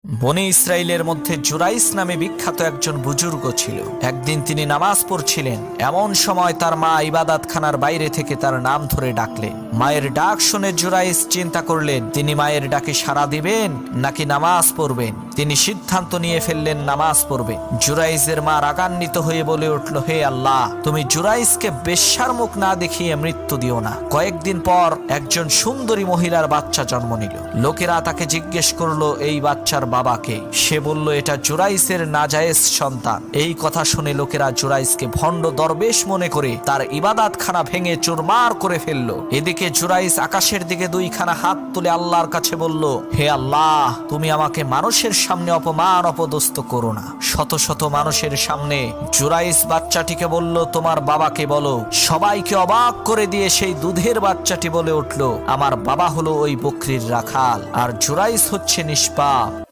বনি ইসরাইলের মধ্যে জুরাইস নামে বিখ্যাত একজন বুজুর্গ ছিল। একদিন তিনি নামাজ পড়ছিলেন, এমন সময় তার মা ইবাদতখানার বাইরে থেকে তার নাম ধরে ডাকলেন। মায়ের ডাক শুনে জুরাইস চিন্তা করলেন তিনি মায়ের ডাকে সাড়া দিবেন নাকি নামাজ পড়বেন। তিনি সিদ্ধান্ত নিয়ে ফেললেন নামাজ পড়বেন। জুরাইসের মা রাগান্বিত হয়ে বলে উঠল, হে আল্লাহ, তুমি জুরাইসকে বেশ্যার মুখ না দেখিয়ে মৃত্যু দিও না। কয়েকদিন পর একজন সুন্দরী মহিলার বাচ্চা জন্ম নিল। লোকেরা তাকে জিজ্ঞেস করলো এই বাচ্চার বাবাকে। সে বলল এটা জুরাইসের নাজায়েজ সন্তান। এই কথা শুনে লোকেরা জুরাইসকে ভণ্ড দরবেশ মনে করে তার ইবাদতখানা ভেঙে চুরমার করে ফেললো। এদিকে জুরাইস আকাশের দিকে দুইখানা হাত তুলে আল্লাহর কাছে বলল, হে আল্লাহ, তুমি আমাকে মানুষের সামনে অপমান অপদস্থ করো না। শত শত মানুষের সামনে জুরাইস বাচ্চাটিকে বলল, তোমার বাবাকে বলো। সবাইকে অবাক করে দিয়ে সেই দুধের বাচ্চাটি বলে উঠল, আমার বাবা হলো ওই বকরির রাখাল, আর জুরাইস হচ্ছে নিষ্পাপ।